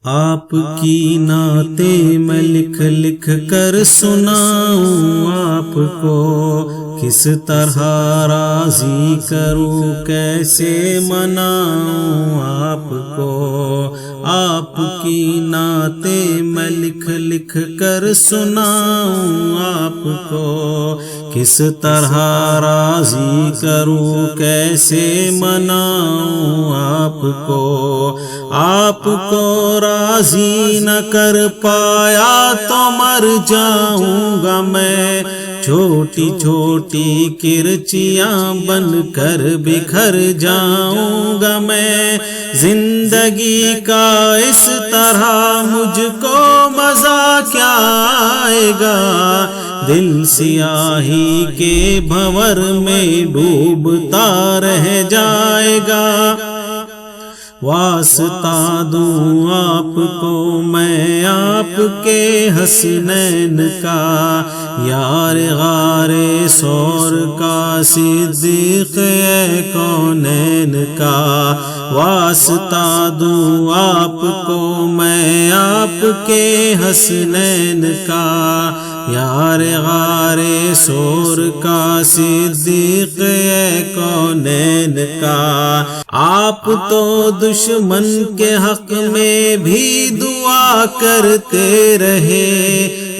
آپ کی نعتیں میں لکھ لکھ کر سناؤں آپ کو، کس طرح راضی کروں کیسے مناؤں آپ کو۔ آپ کی نعتیں میں لکھ لکھ کر سناؤں آپ کو، کس طرح راضی کروں کیسے مناؤں آپ کو۔ آپ کو راضی نہ کر پایا تو مر جاؤں گا میں، چھوٹی چھوٹی کرچیاں بن کر بکھر جاؤں گا میں۔ زندگی کا اس طرح مجھ کو مزہ کیا آئے گا، دل سیاہی کے بھنور میں ڈوبتا رہ جائے گا۔ واسطہ دوں آپ کو میں آپ کے حسنین کا، یار غار سور کا صدیق کونین کا۔ واسطہ دوں آپ کو میں آپ کے حسنین کا، یار غار سور کا صدیق کونین کا۔ آپ تو دشمن کے حق میں بھی دعا کرتے رہے،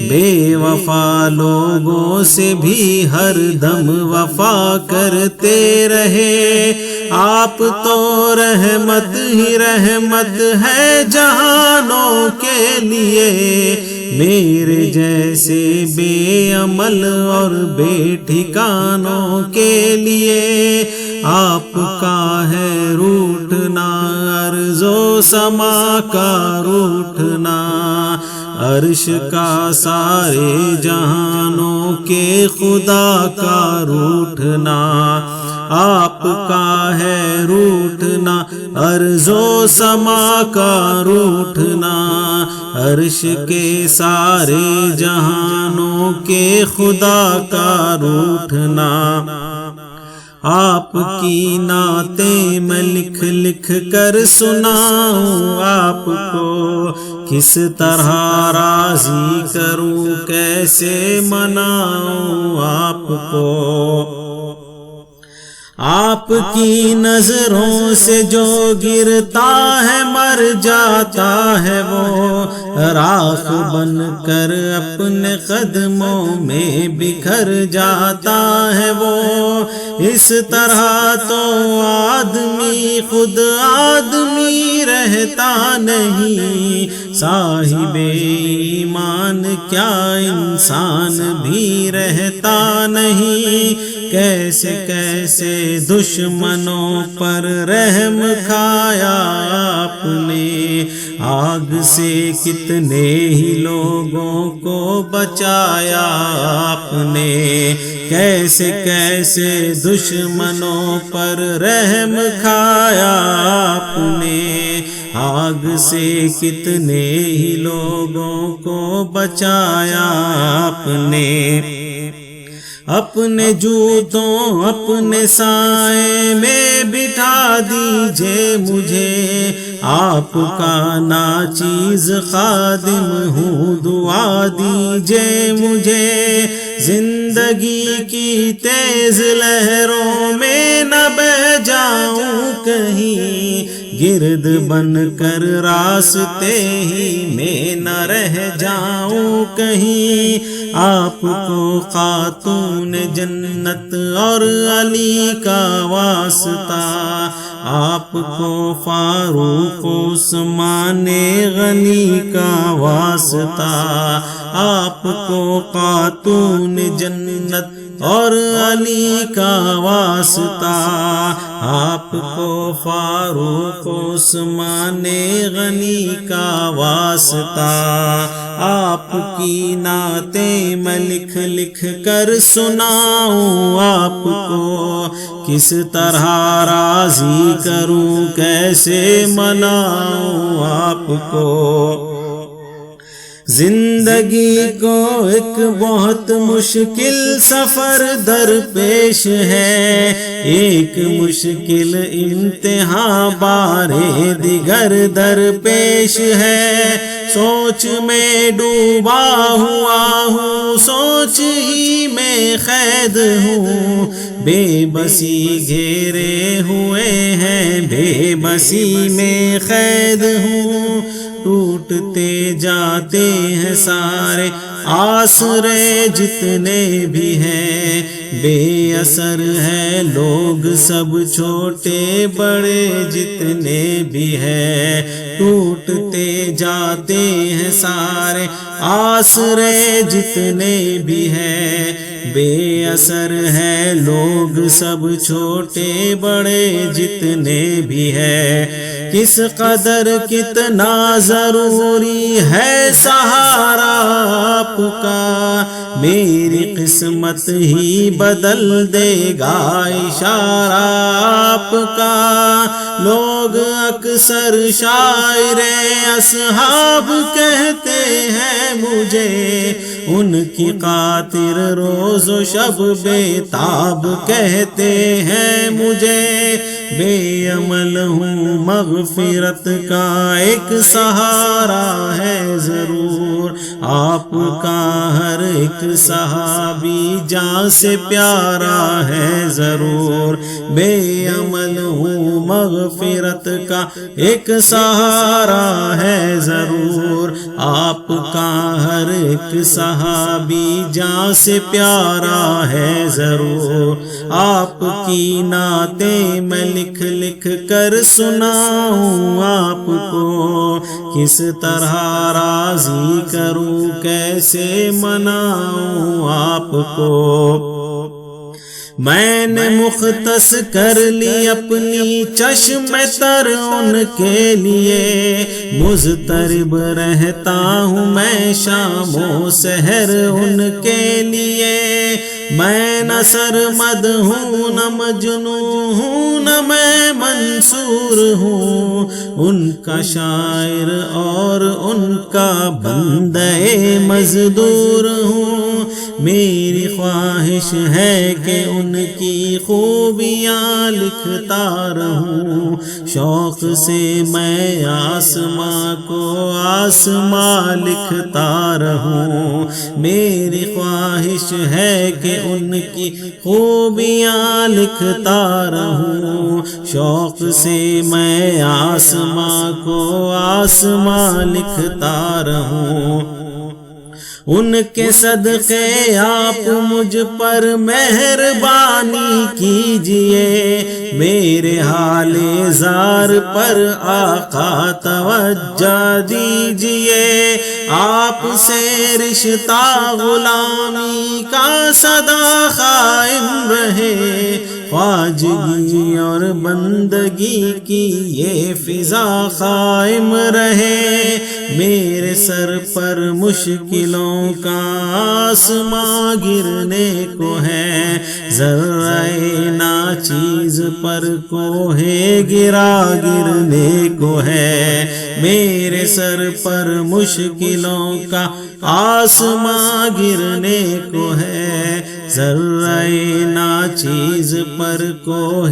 بے وفا لوگوں سے بھی ہر دم وفا کرتے رہے۔ آپ تو رحمت ہی رحمت ہے جہانوں کے لیے، میرے جیسے بے عمل اور بے ٹھکانوں کے لیے۔ آپ کا ہے روٹھنا ارض و سما کا روٹھنا، عرش کا سارے جہانوں کے خدا کا روٹھنا۔ آپ کا ہے روٹھنا ارض و سما کا روٹھنا، عرش کے سارے جہانوں کے خدا کا روٹھنا۔ آپ کی نعتیں میں لکھ لکھ کر سناؤں آپ کو، کس طرح راضی کروں کیسے مناؤں آپ کو۔ آپ کی نظروں سے جو گرتا ہے مر جاتا ہے وہ، راکھ بن کر اپنے قدموں میں بکھر جاتا ہے وہ۔ اس طرح تو آدمی خود آدمی رہتا نہیں، صاحب ایمان کیا انسان بھی رہتا نہیں۔ کیسے کیسے دشمنوں پر رحم کھایا آپ نے، آگ سے کتنے ہی لوگوں کو بچایا آپ نے۔ کیسے کیسے دشمنوں پر رحم کھایا آپ نے، آگ سے کتنے ہی لوگوں کو بچایا آپ نے۔ اپنے جوتوں اپنے سائے میں بٹھا دیجئے مجھے، آپ کا ناچیز خادم ہوں دعا دیجئے مجھے۔ زندگی کی تیز لہروں میں نہ بہہ جاؤں کہیں، گرد بن کر راستے ہی میں نہ رہ جاؤں کہیں۔ آپ کو خاتون جنت اور علی کا واسطہ، آپ کو فاروق عثمان غنی کا واسطہ، آپ کو خاتون جنت اور علی کا واسطہ، آپ کو فاروق عثمان غنی کا واسطہ۔ آپ کی نعتیں میں لکھ لکھ کر سناؤں آپ کو، کس طرح راضی کروں کیسے مناؤں آپ کو۔ زندگی کو ایک بہت مشکل سفر درپیش ہے، ایک مشکل امتحان بارے دیگر درپیش ہے۔ سوچ میں ڈوبا ہوا ہوں، سوچ ہی میں قید ہوں، بے بسی گھیرے ہوئے ہیں، بے بسی میں قید ہوں۔ ٹوٹتے جاتے ہیں سارے آسرے جتنے بھی ہیں، بے اثر ہے لوگ سب چھوٹے بڑے جتنے بھی ہیں۔ ٹوٹتے جاتے ہیں سارے آسرے جتنے بھی ہیں، بے اثر ہے لوگ سب چھوٹے بڑے جتنے بھی ہیں۔ کس قدر کتنا ضروری ہے سہارا آپ کا، میری قسمت ہی بدل دے گا اشارہ آپ کا۔ لوگ اکثر شاعر اصحاب کہتے ہیں مجھے، ان کی خاطر روز و شب بے تاب کہتے ہیں مجھے۔ بے عمل ہوں مغفرت کا ایک سہارا ہے ضرور، آپ کا ہر ایک صحابی جان سے پیارا ہے ضرور۔ بے عمل ہوں مغفرت کا ایک سہارا ہے ضرور، آپ کا ہر ایک صحابی جان سے پیارا ہے ضرور۔ آپ کی نعتیں میں لکھ لکھ کر سناؤں آپ کو، کس طرح راضی کروں کیسے مناؤں آپ کو۔ میں نے مختص کر لی اپنی چشم تر ان کے لیے، مضطرب رہتا ہوں میں شام و سحر ان کے لیے۔ میں نہ سرمد ہوں نہ مجنون ہوں نہ میں منصور ہوں، ان کا شاعر اور ان کا بندے مزدور ہوں۔ میری خواہش ہے کہ ان کی خوبیاں لکھتا رہوں، شوق سے میں آسماں کو آسماں لکھتا رہوں۔ میری خواہش ہے کہ ان کی خوبیاں لکھتا رہوں، شوق سے میں آسماں کو آسماں لکھتا رہوں۔ ان کے صدقے آپ مجھ پر مہربانی کیجئے، میرے حال زار پر آقا توجہ دیجئے۔ آپ سے رشتہ غلامی کا سدا قائم رہے، خواجگی اور بندگی کی یہ فضا قائم رہے۔ میرے سر پر مشکلوں کا آسماں گرنے کو ہے، ذرہ ناچیز پر کوہ گرا گرنے کو ہے۔ میرے سر پر مشکلوں کا آسماں گرنے کو ہے، ذرہ ناچیز پر کوہ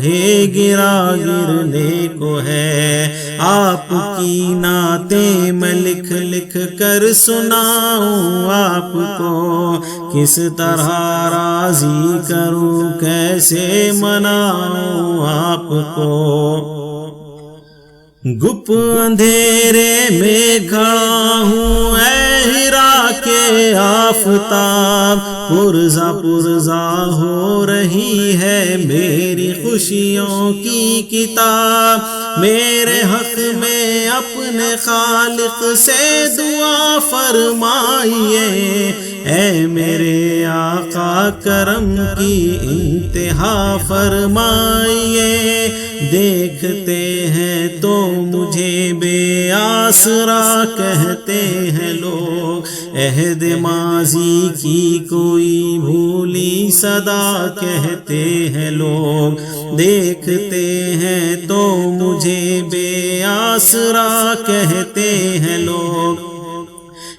گرا گرنے کو ہے۔ آپ کی نعتیں میں لکھ لکھ کر سناؤں آپ کو، کس طرح راضی کروں کیسے مناؤں آپ کو۔ گپ اندھیرے میں کھڑا ہوں اے ہرا کے آفتاب، پرزا پرزا ہو رہی ہے میری خوشیوں کی کتاب۔ میرے حق میں اپنے خالق سے دعا فرمائیے، اے میرے آقا کرم کی انتہا فرمائیے۔ دیکھتے ہیں تو مجھے بے آسرا کہتے ہیں لوگ، عہد ماضی کی کوئی بھولی صدا کہتے ہیں لوگ۔ دیکھتے ہیں تو مجھے بے آسرا کہتے ہیں لوگ،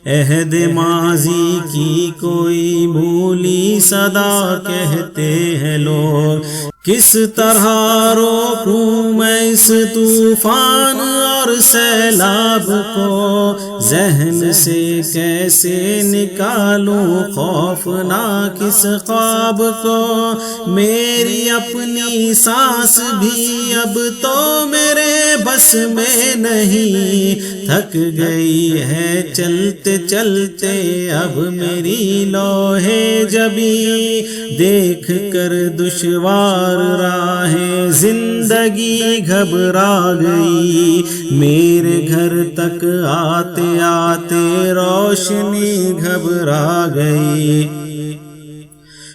عہد ماضی کی کوئی بھولی صدا کہتے ہیں لوگ، کس طرح روکوں میں اس طوفان اور سیلاب کو، ذہن سے کیسے نکالوں خوفناک اس خواب کو، میری اپنی سانس بھی اب تو میرے بس میں نہیں، تھک گئی ہے چلتے چلتے اب میری لوہے جبیں، دیکھ کر دشوار راہیں زندگی گھبرا گئی، میرے گھر تک آتے آتے روشنی گھبرا گئی،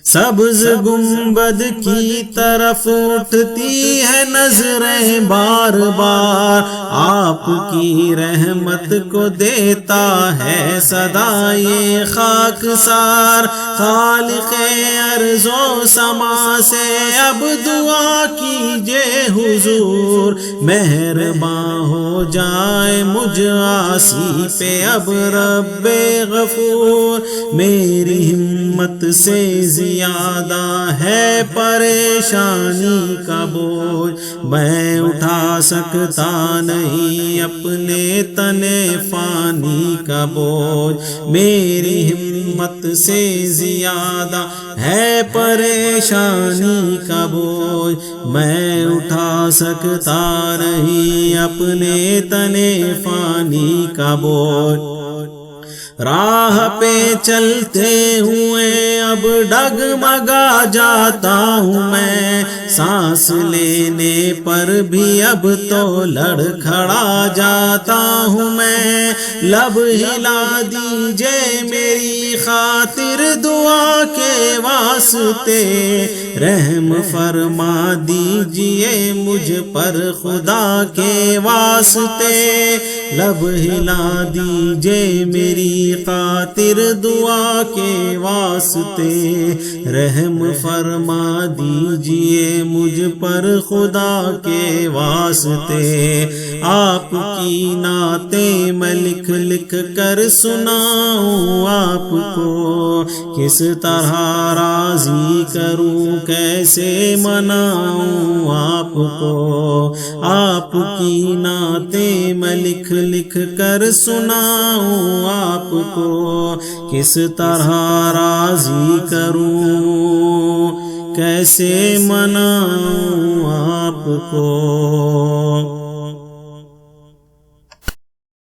سبز گنبد کی طرف اٹھتی ہے نظریں بار بار، آپ کی رحمت کو دیتا ہے صدا یہ خاکسار، خالق ارض و سما سے اب دعا کیجئے حضور، مہرباں ہو جائے مجھ عاصی پہ اب رب غفور، میری ہمت سے زیادہ ہے پریشانی کا بوجھ، میں اٹھا سکتا نہیں اپنے تن فانی کا بوجھ، میری ہمت سے زیادہ ہے پریشانی کا بوجھ، میں اٹھا سکتا نہیں اپنے تن فانی کا بوجھ، راہ پہ چلتے ہوئے اب ڈگمگا جاتا ہوں میں، سانس لینے پر بھی اب تو لڑکھڑا جاتا ہوں میں، لب ہلا دیجئے میری خاطر دعا کے واسطے، رحم فرما دیجئے مجھ پر خدا کے واسطے، لب ہلا دیجئے میری خاطر دعا کے واسطے، رحم فرما دیجئے مجھ پر خدا کے واسطے، آپ کی نعتیں میں لکھ لکھ کر سناؤں آپ کو، کس طرح راضی کروں کیسے مناؤں آپ کو، آپ کی نعتیں میں لکھ لکھ کر سناؤں آپ کو، کس طرح راضی کروں کیسے مناؤں آپ کو۔